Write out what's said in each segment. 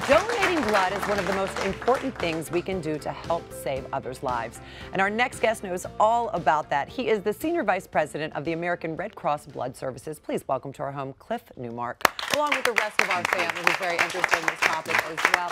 Donating blood is one of the most important things we can do to help save others' lives. And our next guest knows all about that. He is the Senior Vice President of the American Red Cross Blood Services. Please welcome to our home, Cliff Numark, along with the rest of our family who's very interested in this topic as well.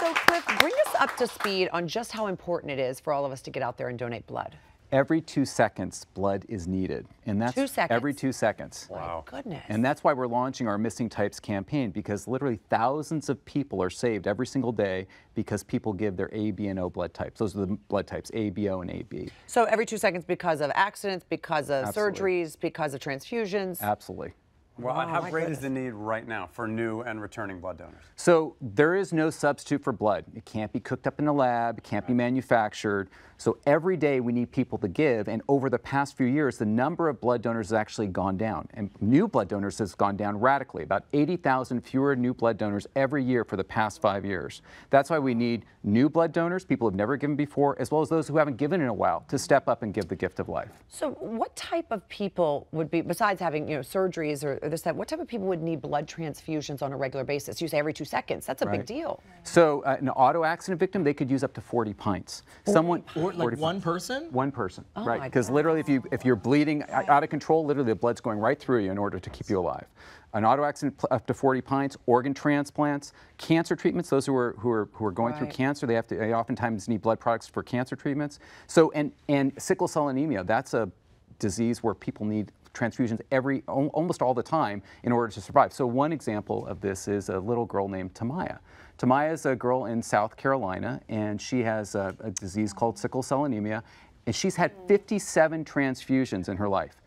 So, Cliff, bring us up to speed on just how important it is for all of us to get out there and donate blood. Every 2 seconds, blood is needed. And that's 2 seconds? every 2 seconds. Wow. My goodness. And that's why we're launching our Missing Types campaign, because literally thousands of people are saved every single day because people give their A, B, and O blood types. Those are the blood types, A, B, O, and AB. So every 2 seconds because of accidents, because of Absolutely. surgeries, because of transfusions? Absolutely. Well, and how my great goodness. is the need right now for new and returning blood donors? So there is no substitute for blood. It can't be cooked up in a lab, it can't be manufactured. So every day we need people to give, and over the past few years, the number of blood donors has actually gone down, and new blood donors has gone down radically. About 80,000 fewer new blood donors every year for the past 5 years. That's why we need new blood donors, people who have never given before, as well as those who haven't given in a while, to step up and give the gift of life. So what type of people would be, besides having, surgeries or this, that, what type of people would need blood transfusions on a regular basis? You say every 2 seconds. That's a big deal. So an auto accident victim, they could use up to 40 pints. Someone, Or like 40 one person? One person, Oh right? my Because God. literally, if you're bleeding out of control, literally the blood's going right through you in order to keep you alive. An auto accident up to 40 pints, organ transplants, cancer treatments. Those who are going through cancer, they oftentimes need blood products for cancer treatments. So and sickle cell anemia, that's a disease where people need transfusions almost all the time in order to survive. So one example of this is a little girl named Tamaya. Tamaya is a girl in South Carolina, and she has a disease called sickle cell anemia, and she's had 57 transfusions in her life.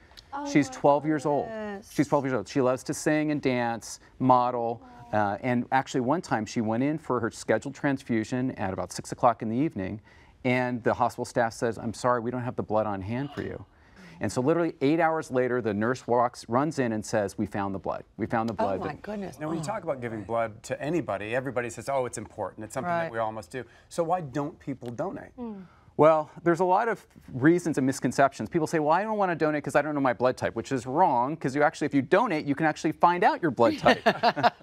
She's 12 years old. She's 12 years old. She loves to sing and dance, model, and actually one time she went in for her scheduled transfusion at about 6 o'clock in the evening, and the hospital staff says, "I'm sorry, we don't have the blood on hand for you." And so literally 8 hours later, the nurse runs in and says, "We found the blood. We found the blood." Oh my goodness. Now, when you talk about giving blood to anybody, everybody says, oh, it's important. It's something that we all must do. So why don't people donate? Well, there's a lot of reasons and misconceptions. People say, well, I don't want to donate because I don't know my blood type, which is wrong, because if you donate, you can actually find out your blood type.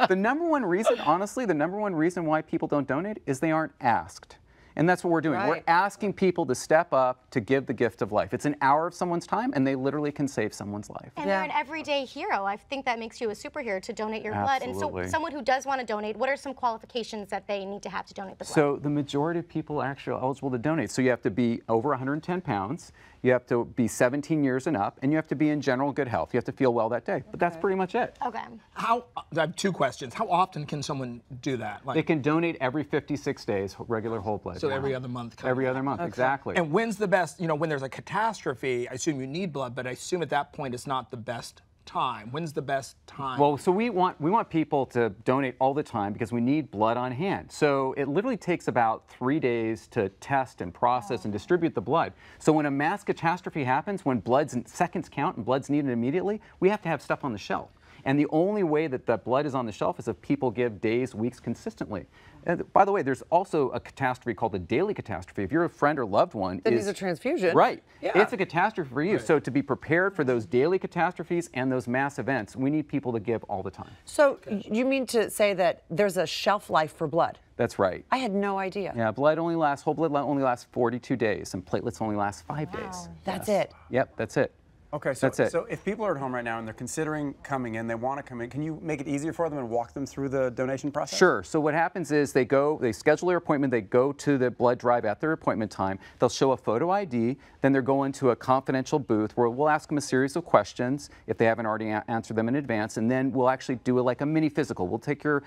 The number one reason, honestly, the number one reason why people don't donate is they aren't asked. And that's what we're doing. Right. We're asking people to step up to give the gift of life. It's an hour of someone's time, and they literally can save someone's life. And they're an everyday hero. I think that makes you a superhero to donate your blood. And so someone who does want to donate, what are some qualifications that they need to have to donate the blood? So the majority of people are actually eligible to donate. So you have to be over 110 pounds, you have to be 17 years and up, and you have to be in general good health. You have to feel well that day. But that's pretty much it. Okay. I have 2 questions. How often can someone do that? They can donate every 56 days, regular whole blood. So every other month? Every other month, exactly. And when's the best, when there's a catastrophe, I assume you need blood, but I assume at that point it's not the best time. When's the best time? Well, so we want people to donate all the time because we need blood on hand. So it literally takes about 3 days to test and process and distribute the blood. So when a mass catastrophe happens, when seconds count and blood's needed immediately, we have to have stuff on the shelf. And the only way that the blood is on the shelf is if people give days, weeks consistently. And by the way, there's also a catastrophe called a daily catastrophe. If you're a friend or loved one, That needs a transfusion. Right. Yeah. It's a catastrophe for you. So to be prepared for those daily catastrophes and those mass events, we need people to give all the time. So you mean to say that there's a shelf life for blood? That's right. I had no idea. Yeah, whole blood only lasts 42 days, and platelets only last 5 days. That's it. Yep, that's it. Okay, so, That's it. so if people are at home right now and they're considering coming in, they want to come in, can you make it easier for them and walk them through the donation process? Sure. So what happens is they schedule their appointment, they go to the blood drive at their appointment time, they'll show a photo ID, then they're going to a confidential booth where we'll ask them a series of questions if they haven't already answered them in advance, and then we'll actually do like a mini physical. We'll take your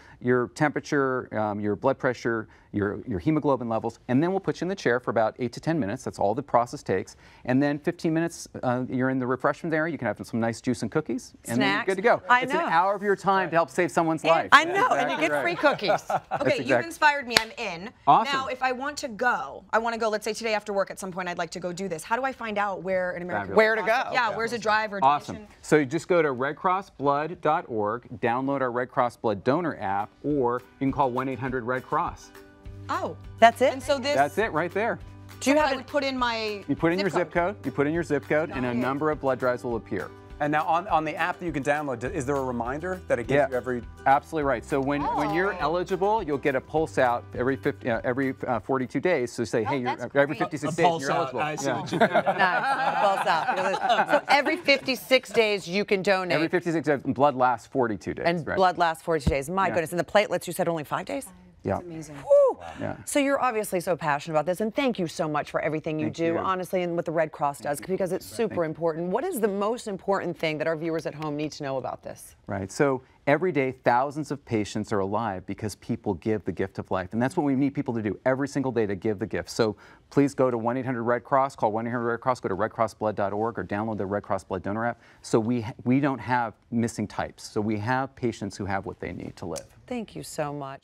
temperature, your blood pressure, your hemoglobin levels, and then we'll put you in the chair for about 8 to 10 minutes. That's all the process takes. And then 15 minutes, you're in the refreshment area. You can have some nice juice and cookies, and then you're good to go. It's an hour of your time to help save someone's life. I know, and you get free cookies. Okay, you've inspired me. I'm in. Awesome. Now, if I want to go, let's say today after work at some point, I'd like to go do this. How do I find out where an American Where to go? Yeah, where's a drive or Awesome. donation? So you just go to redcrossblood.org, download our Red Cross Blood Donor app, or you can call 1-800-RED Cross. Oh. That's it? And so this... That's it right there. Do you have... I would put in my You put in your zip code, and a number of blood drives will appear. And now on the app that you can download, is there a reminder that it gives you every? Absolutely right. So when you're eligible, you'll get a pulse out every 42 days. So say, hey, every 56 days you're eligible. Nice. Pulse out. So every 56 days you can donate. Every 56 days, blood lasts 42 days. And blood lasts 42 days. My goodness. And the platelets, you said only 5 days? Yeah. That's amazing. Yeah. So you're obviously so passionate about this, and thank you so much for everything you do, honestly, and what the Red Cross does, because it's super important. What is the most important thing that our viewers at home need to know about this? Right. So every day, thousands of patients are alive because people give the gift of life. And that's what we need people to do every single day, to give the gift. So please go to 1-800-RED-CROSS, call 1-800-RED-CROSS, go to redcrossblood.org, or download the Red Cross Blood Donor app. So we don't have missing types. So we have patients who have what they need to live. Thank you so much.